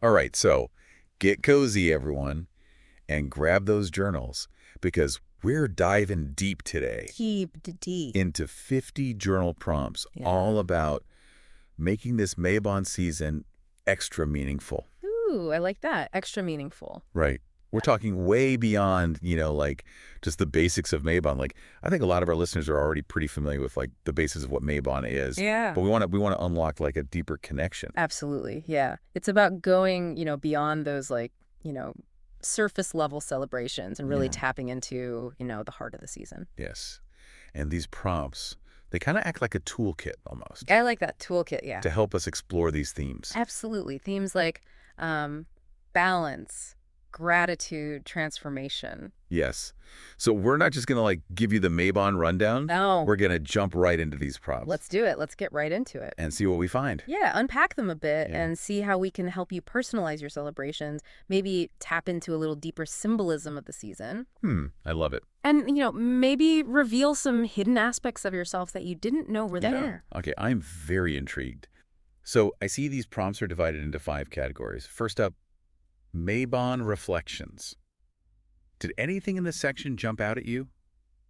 All right, so get cozy, everyone, and grab those journals because we're diving deep today Deep, deep. into 50 journal prompts Yeah. all about making this Mabon season extra meaningful. Ooh, I like that. Extra meaningful. Right. We're talking way beyond, like just the basics of Mabon. Like I think a lot of our listeners are already pretty familiar with like the basis of what Mabon is. Yeah. But we want to unlock like a deeper connection. Absolutely. Yeah. It's about going, beyond those you know, surface level celebrations and really Yeah. tapping into, the heart of the season. Yes. And these prompts, they kind of act like a toolkit almost I like that toolkit. Yeah. to help us explore these themes. Absolutely. Themes like balance, gratitude, transformation. Yes. So we're not just going to like give you the Mabon rundown. No. We're going to jump right into these prompts Let's do it. Let's get right into it. and see what we find. Yeah, unpack them a bit Yeah. and see how we can help you personalize your celebrations, maybe tap into a little deeper symbolism of the season, I love it. and, maybe reveal some hidden aspects of yourself that you didn't know were there. Okay, I'm very intrigued. So I see these prompts are divided into 5 categories. First up, Mabon reflections. Did anything in this section jump out at you?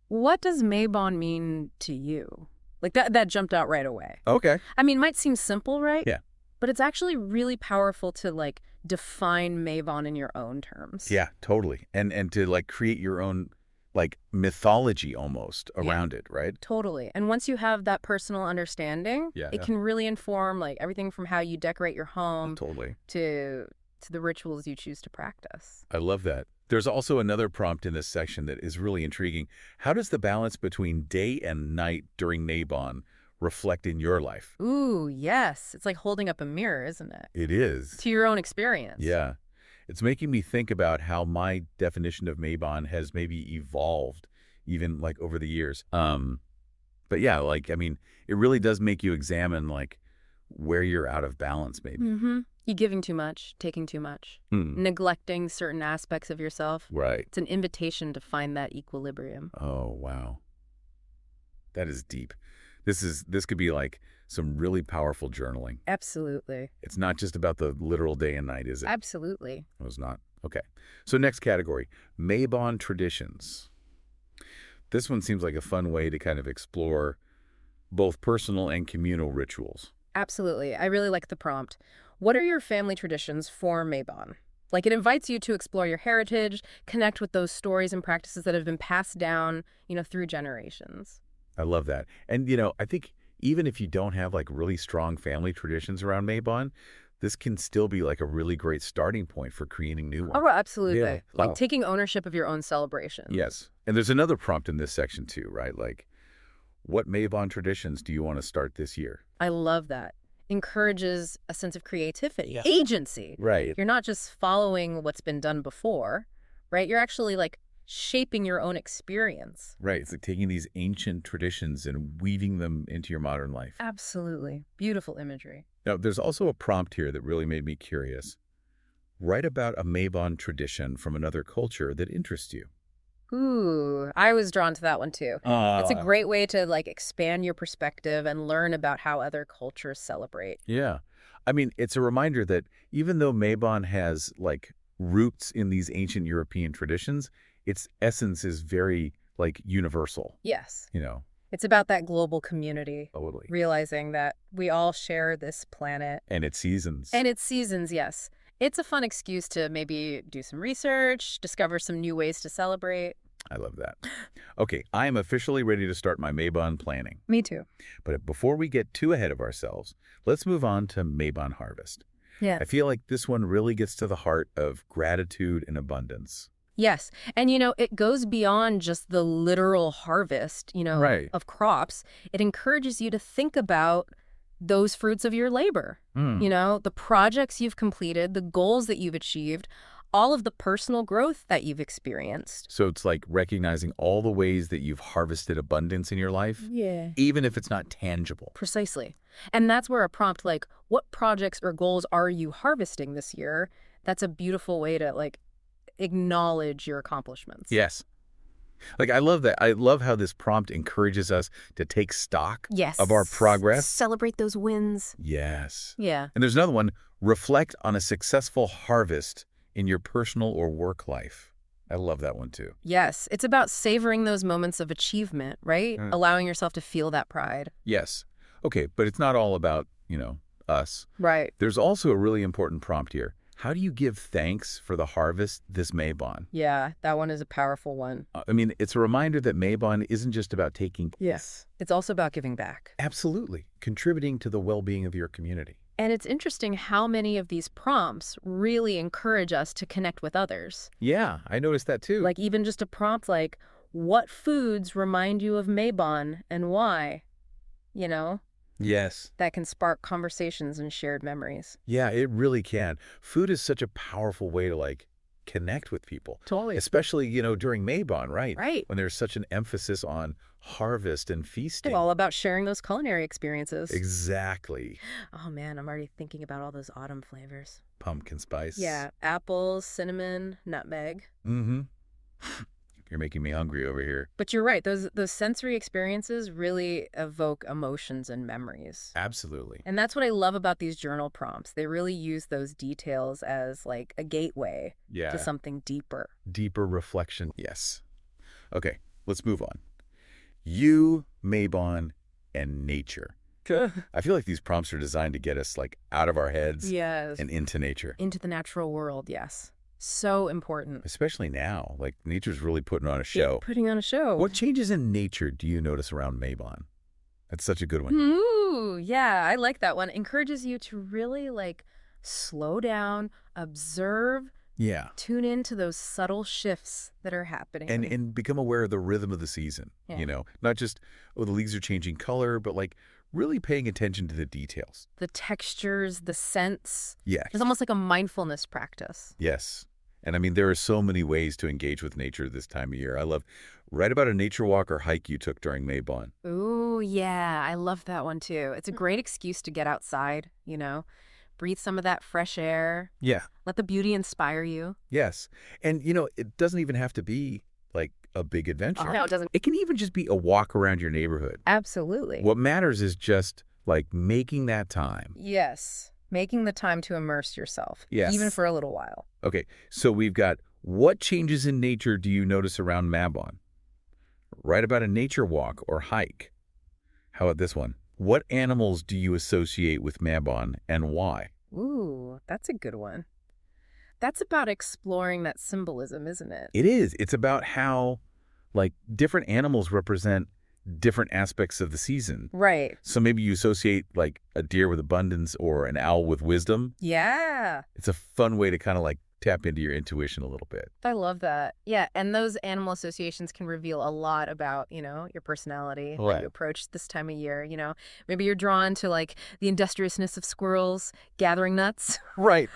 What does Mabon mean to you? Like that jumped out right away. Okay. I mean, might seem simple, right? Yeah. But it's actually really powerful to define Mabon in your own terms. Yeah, totally. And to like create your own like mythology almost around it, right? Totally. And once you have that personal understanding, it can really inform everything from how you decorate your home Totally. to the rituals you choose to practice. I love that. There's also another prompt in this section that is really intriguing. How does the balance between day and night during Mabon reflect in your life? Ooh, yes. It's like holding up a mirror, isn't it? It is. To your own experience. Yeah. It's making me think about how my definition of Mabon has maybe evolved even like over the years. But yeah, I mean, it really does make you examine like where you're out of balance maybe. Mm-hmm. You giving too much, taking too much, neglecting certain aspects of yourself. Right. It's an invitation to find that equilibrium. Oh, wow. That is deep. This could be like some really powerful journaling. Absolutely. It's not just about the literal day and night, is it? Absolutely. It was not. Okay. So next category, Mabon traditions. This one seems like a fun way to kind of explore both personal and communal rituals. Absolutely. I really like the prompt. What are your family traditions for Mabon? It invites you to explore your heritage, connect with those stories and practices that have been passed down, through generations. I love that. And, I think even if you don't have like really strong family traditions around Mabon, this can still be like a really great starting point for creating new ones. Oh, absolutely. Yeah. Wow. Taking ownership of your own celebration. Yes. And there's another prompt in this section too, right? Like, what Mabon traditions do you want to start this year? I love that. Encourages a sense of creativity, agency. Right. You're not just following what's been done before, right? You're actually shaping your own experience. Right. It's like taking these ancient traditions and weaving them into your modern life. Absolutely. Beautiful imagery. Now, there's also a prompt here that really made me curious. Write about a Mabon tradition from another culture that interests you. Ooh, I was drawn to that one too. It's a great way to expand your perspective and learn about how other cultures celebrate. Yeah. I mean, it's a reminder that even though Mabon has roots in these ancient European traditions, its essence is very universal. Yes. You know. It's about that global community. Totally. Realizing that we all share this planet. And its seasons. And its seasons, yes. It's a fun excuse to maybe do some research, discover some new ways to celebrate. I love that. Okay, I am officially ready to start my Mabon planning. Me too. But before we get too ahead of ourselves, let's move on to Mabon harvest. Yeah. I feel like this one really gets to the heart of gratitude and abundance. Yes. And, it goes beyond just the literal harvest, Right. of crops. It encourages you to think about those fruits of your labor, the projects you've completed, the goals that you've achieved, all of the personal growth that you've experienced. So it's like recognizing all the ways that you've harvested abundance in your life, Yeah. even if it's not tangible. Precisely. And that's where a prompt like, what projects or goals are you harvesting this year? That's a beautiful way to acknowledge your accomplishments. Yes. Like, I love that. I love how this prompt encourages us to take stock of our Yes. progress. Celebrate those wins. Yes. Yeah. And there's another one, reflect on a successful harvest in your personal or work life. I love that one too. Yes. It's about savoring those moments of achievement, right? Allowing yourself to feel that pride. Yes. Okay, but it's not all about, us. Right. There's also a really important prompt here. How do you give thanks for the harvest this Mabon? Yeah, that one is a powerful one. I mean, it's a reminder that Mabon isn't just about taking. Yes. It's also about giving back. Absolutely. Contributing to the well-being of your community. And it's interesting how many of these prompts really encourage us to connect with others. Yeah, I noticed that too. Like even just a prompt like, what foods remind you of Mabon and why? You know, Yes. that can spark conversations and shared memories. Yeah, it really can. Food is such a powerful way to connect with people. Totally. Especially, during Mabon, right? Right. When there's such an emphasis on harvest and feasting. It's all about sharing those culinary experiences. Exactly. Oh man, I'm already thinking about all those autumn flavors. Pumpkin spice. Yeah, apples, cinnamon, nutmeg. Mm-hmm. You're making me hungry over here. But you're right, those sensory experiences really evoke emotions and memories. Absolutely. And that's what I love about these journal prompts. They really use those details as like a gateway Yeah. to something deeper. Deeper reflection. Yes. Okay, let's move on. You, Mabon, and nature. I feel like these prompts are designed to get us out of our heads Yes. and into nature. Into the natural world, yes. So important. Especially now. Nature's really putting on a show. Putting on a show. What changes in nature do you notice around Mabon? That's such a good one. Ooh, yeah, I like that one. Encourages you to really slow down, observe, Yeah. tune into those subtle shifts that are happening. And become aware of the rhythm of the season. Yeah. Not just, the leaves are changing color, but really paying attention to the details. The textures, the scents. Yes. It's almost like a mindfulness practice. Yes. And I mean, there are so many ways to engage with nature this time of year. I love, write about a nature walk or hike you took during Mabon. Ooh, yeah, I love that one too. It's a great excuse to get outside, breathe some of that fresh air. Yeah. Let the beauty inspire you. Yes. And, it doesn't even have to be a big adventure. No, it doesn't. It can even just be a walk around your neighborhood. Absolutely. What matters is just making that time. Yes. Making the time to immerse yourself. Yes. Even for a little while. Okay, so we've got, what changes in nature do you notice around Mabon? Write about a nature walk or hike. How about this one? What animals do you associate with Mabon and why? Ooh, that's a good one. That's about exploring that symbolism, isn't it? It is. It's about how, different animals represent different aspects of the season. Right. So maybe you associate, a deer with abundance or an owl with wisdom. Yeah. It's a fun way to kind of, tap into your intuition a little bit. I love that. Yeah, and those animal associations can reveal a lot about, your personality, how Right. you approach this time of year, Maybe you're drawn to the industriousness of squirrels gathering nuts Right.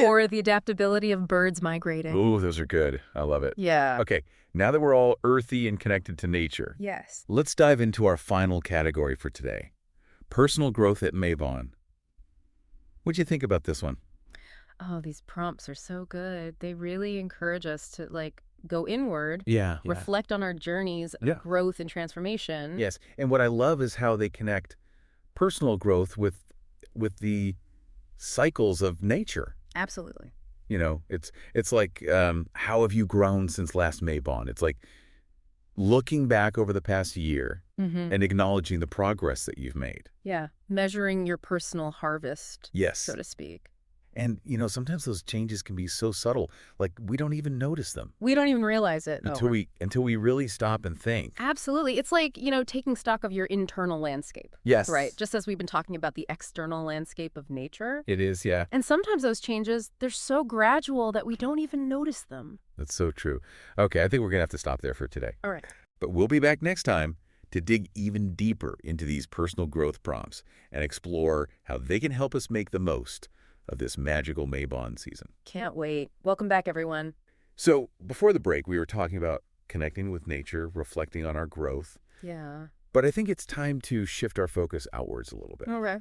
or the adaptability of birds migrating. Ooh, those are good. I love it. Yeah. Okay, now that we're all earthy and connected to nature, Yes. let's dive into our final category for today. Personal growth at Mabon. What'd you think about this one? Oh, these prompts are so good. They really encourage us to go inward, Yeah. reflect on our journeys of Yeah. growth and transformation. Yes, and what I love is how they connect personal growth with the cycles of nature. Absolutely. It's how have you grown since last Mabon? It's looking back over the past year Mm-hmm. and acknowledging the progress that you've made. Yeah. Measuring your personal harvest, Yes. so to speak. And, sometimes those changes can be so subtle, we don't even notice them We don't even realize it. until we really stop and think. Absolutely. It's like, taking stock of your internal landscape. Yes. Right. Just as we've been talking about the external landscape of nature. It is, yeah. And sometimes those changes, they're so gradual that we don't even notice them. That's so true. Okay, I think we're going to have to stop there for today. All right. But we'll be back next time to dig even deeper into these personal growth prompts and explore how they can help us make the most of this magical Mabon season. Can't wait. Welcome back, everyone. So before the break, we were talking about connecting with nature, reflecting on our growth. Yeah. But I think it's time to shift our focus outwards a little bit. Okay.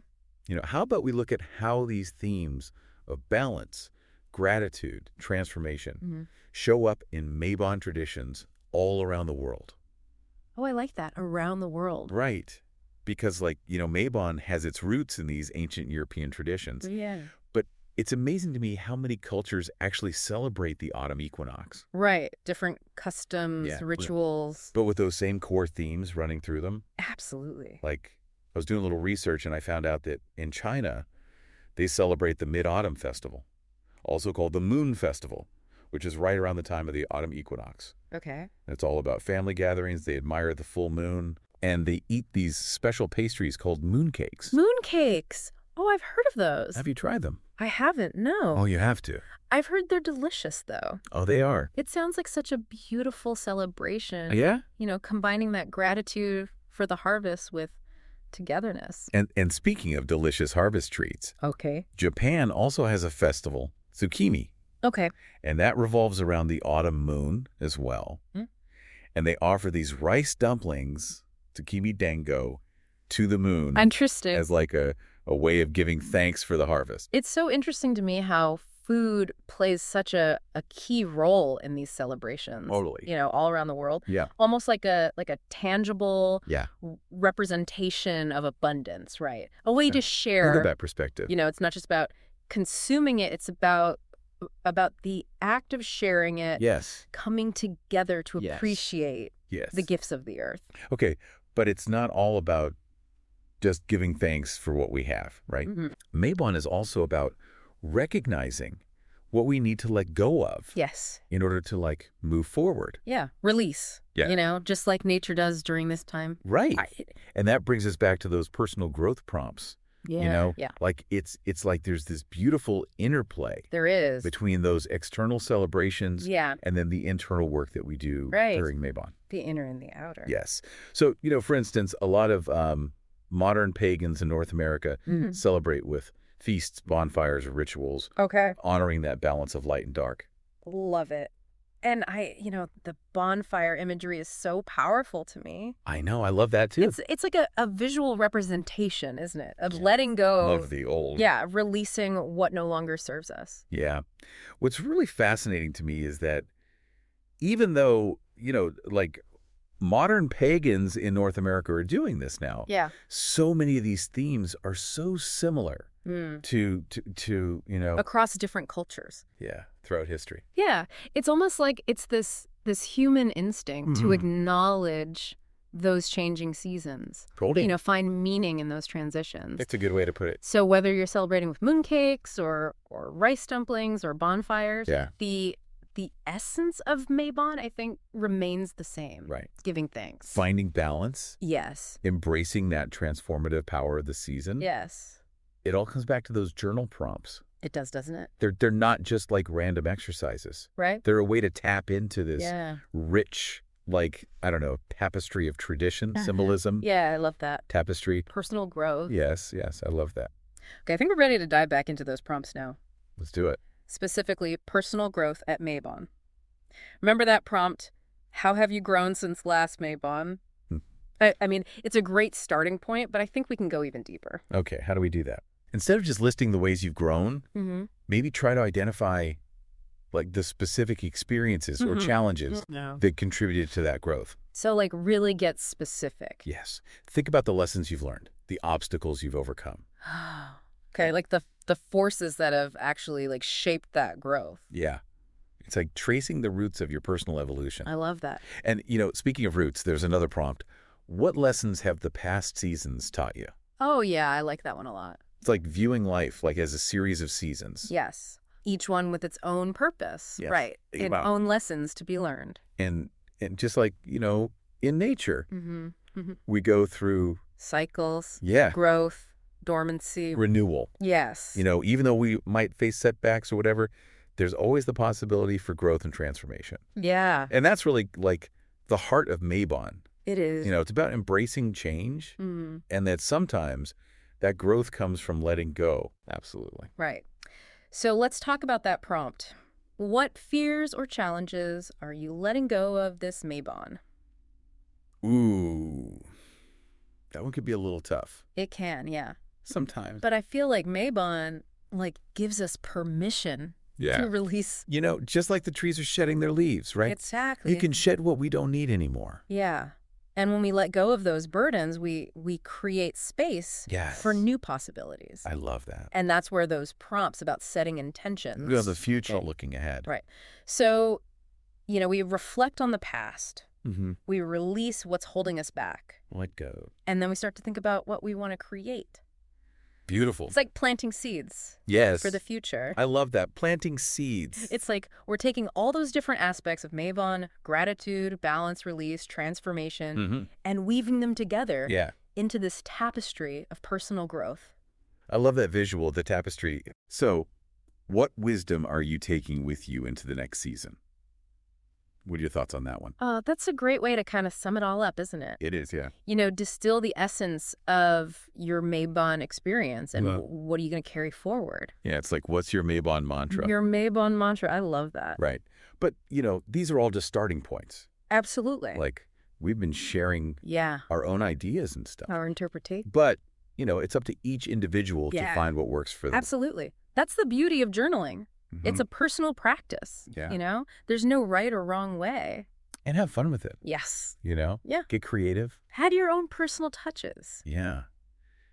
How about we look at how these themes of balance, gratitude, transformation show up in Mabon traditions all around the world. Oh, I like that. Around the world. Right. Because, like, Mabon has its roots in these ancient European traditions. Yeah. But it's amazing to me how many cultures actually celebrate the autumn equinox. Right. Different customs, Yeah. rituals. But with those same core themes running through them. Absolutely. Like, I was doing a little research and I found out that in China, they celebrate the Mid-Autumn Festival, also called the Moon Festival, which is right around the time of the autumn equinox. Okay. It's all about family gatherings. They admire the full moon, and they eat these special pastries called mooncakes. Mooncakes. Oh, I've heard of those. Have you tried them? I haven't, no. Oh, you have to. I've heard they're delicious, though. Oh, they are. It sounds like such a beautiful celebration. Yeah? Combining that gratitude for the harvest with togetherness. And speaking of delicious harvest treats, Okay. Japan also has a festival, Tsukimi, Okay. and that revolves around the autumn moon as well. And they offer these rice dumplings, Tsukimi dango, to the moon Interesting. as like a way of giving thanks for the harvest. It's so interesting to me how food plays such a key role in these celebrations. Totally. All around the world. Yeah. Almost like a tangible Yeah. representation of abundance, right? A way to share. Look at that perspective. It's not just about consuming it, it's about the act of sharing it, Yes. coming together to Yes. appreciate Yes. the gifts of the earth. Okay, but it's not all about just giving thanks for what we have, right? Mabon is also about recognizing what we need to let go of Yes. in order to, like, move forward. Yeah. Release. Yeah. Just like nature does during this time. Right. And that brings us back to those personal growth prompts. Yeah. Like it's like there's this beautiful interplay There is. between those external celebrations Yeah. and then the internal work that we do Right. during Mabon. The inner and the outer. Yes. So, for instance, a lot of modern pagans in North America celebrate with feasts, bonfires, or rituals, Okay. honoring that balance of light and dark. Love it. And the bonfire imagery is so powerful to me. I know. I love that, too. It's like a visual representation, isn't it? Of letting go. Love the old. Yeah, releasing what no longer serves us. Yeah. What's really fascinating to me is that even though, like modern pagans in North America are doing this now, Yeah. so many of these themes are so similar to Across different cultures. yeah, throughout history. Yeah. It's almost like it's this human instinct to acknowledge those changing seasons. Totally. Find meaning in those transitions. It's a good way to put it. So whether you're celebrating with mooncakes or rice dumplings or bonfires, Yeah. the essence of Mabon, I think, remains the same. Right. Giving thanks. Finding balance, Yes. embracing that transformative power of the season. Yes. It all comes back to those journal prompts. It does, doesn't it? They're not just like random exercises. Right? They're a way to tap into this Yeah. rich, like, I don't know, tapestry of tradition, symbolism. Yeah, I love that. Tapestry. Personal growth. Yes, I love that. Okay, I think we're ready to dive back into those prompts now. Let's do it. Specifically, personal growth at Mabon. Remember that prompt, how have you grown since last Mabon? I mean, it's a great starting point, but I think we can go even deeper. Okay, how do we do that? Instead of just listing the ways you've grown, maybe try to identify like the specific experiences or challenges that contributed to that growth. So like really get specific. Yes. Think about the lessons you've learned, the obstacles you've overcome. Okay, like the forces that have actually like shaped that growth. Yeah. It's like tracing the roots of your personal evolution. I love that. And, speaking of roots, there's another prompt. What lessons have the past seasons taught you? Oh, yeah, I like that one a lot. It's like viewing life like as a series of seasons. Yes. Each one with its own purpose. Yes. Right. And own lessons to be learned. And just like, in nature, we go through cycles, yeah, growth, dormancy, renewal. Yes. Even though we might face setbacks or whatever, there's always the possibility for growth and transformation. Yeah. And that's really like the heart of Mabon. It is. It's about embracing change and that sometimes that growth comes from letting go. Absolutely. Right. So let's talk about that prompt. What fears or challenges are you letting go of this Mabon? Ooh, that one could be a little tough. It can, yeah. Sometimes. But I feel like Mabon gives us permission to release. You know, just like the trees are shedding their leaves, right? Exactly. You can shed what we don't need anymore. Yeah. And when we let go of those burdens, we create space for new possibilities. I love that. And that's where those prompts about setting intentions. We have the future looking ahead. Right. So, you know, we reflect on the past. Mm-hmm. We release what's holding us back. Let go. And then we start to think about what we want to create. Beautiful. It's like planting seeds. Yes. For the future. I love that. Planting seeds. It's like we're taking all those different aspects of Mabon, gratitude, balance, release, transformation, and weaving them together into this tapestry of personal growth. I love that visual, the tapestry. So, what wisdom are you taking with you into the next season? What are your thoughts on that one? That's a great way to kind of sum it all up, isn't it? It is, yeah. You know, distill the essence of your Mabon experience and what are you going to carry forward? Yeah, it's like, what's your Mabon mantra? Your Mabon mantra. I love that. Right. But, you know, these are all just starting points. Absolutely. Like, we've been sharing our own ideas and stuff. Our interpretation. But, you know, it's up to each individual to find what works for them. Absolutely. That's the beauty of journaling. It's a personal practice, you know? There's no right or wrong way. And have fun with it. Yes. You know? Yeah. Get creative. Add your own personal touches. Yeah.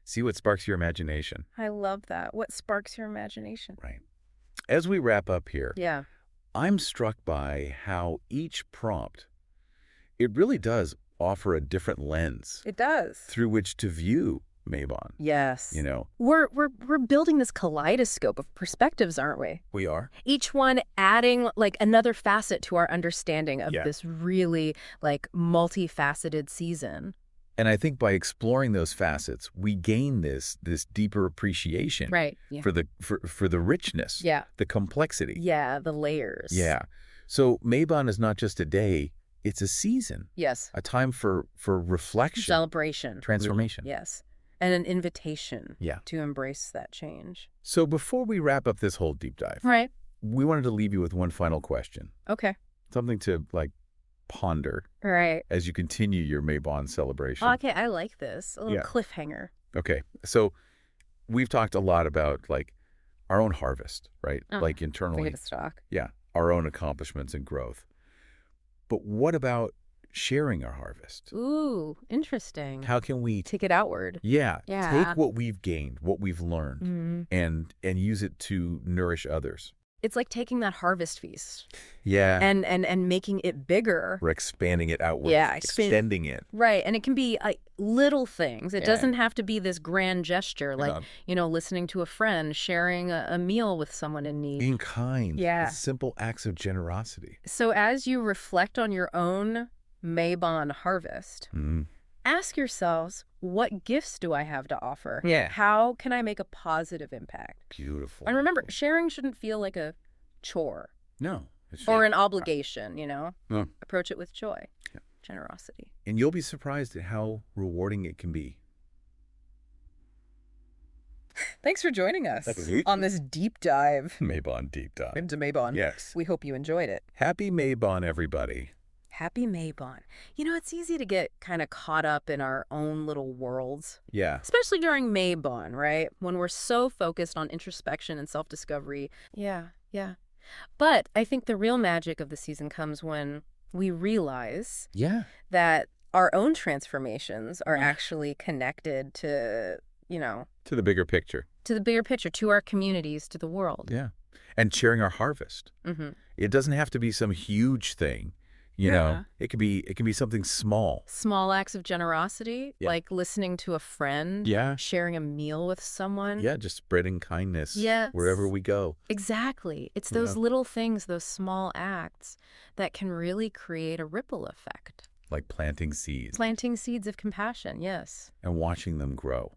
See what sparks your imagination. I love that. What sparks your imagination. Right. As we wrap up here, I'm struck by how each prompt, it really does offer a different lens. It does. Through which to view Mabon. Yes. You know. We're building this kaleidoscope of perspectives, aren't we? We are. Each one adding like another facet to our understanding of this really like multifaceted season. And I think by exploring those facets, we gain this deeper appreciation for the richness, the complexity. Yeah, the layers. Yeah. So Mabon is not just a day, it's a season. Yes. A time for reflection. Celebration. Transformation. Yes. And an invitation to embrace that change. So before we wrap up this whole deep dive, we wanted to leave you with one final question. Okay. Something to like ponder as you continue your Mabon celebration. Okay, I like this. A little cliffhanger. Okay. So we've talked a lot about like our own harvest, right? Like internally. Forget to stock. Yeah. Our own accomplishments and growth. But what about sharing our harvest? Ooh, interesting. How can we take it outward? Yeah. Take what we've gained, what we've learned, and use it to nourish others. It's like taking that harvest feast. Yeah. And making it bigger. We're expanding it outward. Yeah. Extending it. Right. And it can be like little things. It doesn't have to be this grand gesture, like, you know, listening to a friend, sharing a meal with someone in need. Being kind. Yeah. Simple acts of generosity. So as you reflect on your own Mabon harvest, ask yourselves, what gifts do I have to offer? Yeah. How can I make a positive impact? Beautiful. And remember, sharing shouldn't feel like a chore. No. Or an obligation, you know? No. Approach it with joy, generosity. And you'll be surprised at how rewarding it can be. Thanks for joining us on this deep dive. Mabon deep dive. Into Mabon. Yes. We hope you enjoyed it. Happy Mabon, everybody. Happy Mabon. You know, it's easy to get kind of caught up in our own little worlds. Yeah. Especially during Mabon, right? When we're so focused on introspection and self-discovery. Yeah. But I think the real magic of the season comes when we realize that our own transformations are actually connected to, you know... To the bigger picture. To the bigger picture, to our communities, to the world. Yeah. And sharing our harvest. It doesn't have to be some huge thing. You know, it can be something small. Small acts of generosity, like listening to a friend, sharing a meal with someone. Yeah, just spreading kindness wherever we go. Exactly. It's those little things, those small acts that can really create a ripple effect. Like planting seeds. Planting seeds of compassion, yes. And watching them grow.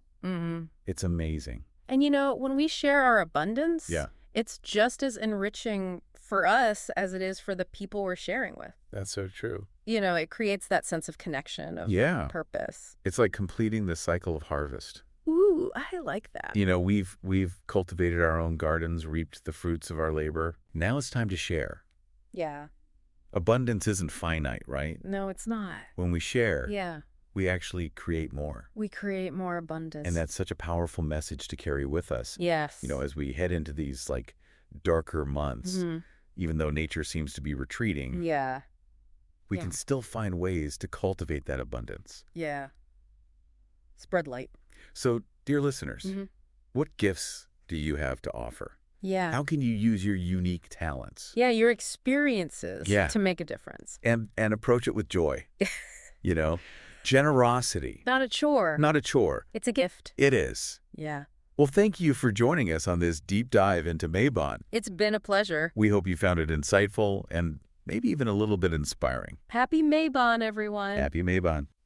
It's amazing. And you know, when we share our abundance, it's just as enriching for us as it is for the people we're sharing with. That's so true. You know, it creates that sense of connection, of purpose. It's like completing the cycle of harvest. Ooh, I like that. You know, we've cultivated our own gardens, reaped the fruits of our labor. Now it's time to share. Yeah. Abundance isn't finite, right? No, it's not. When we share, yeah, we actually create more. We create more abundance. And that's such a powerful message to carry with us. Yes. You know, as we head into these like darker months, Hmm. even though nature seems to be retreating, Yeah. we Yeah. can still find ways to cultivate that abundance. Yeah. Spread light. So, dear listeners, Hmm. what gifts do you have to offer? Yeah. How can you use your unique talents? Yeah, your experiences Yeah. to make a difference. And approach it with joy, you know? Generosity, Not a chore. not a chore. It's a gift. It is. Yeah. Well, thank you for joining us on this deep dive into Mabon. It's been a pleasure. We hope you found it insightful and maybe even a little bit inspiring. Happy Mabon, everyone. Happy Mabon.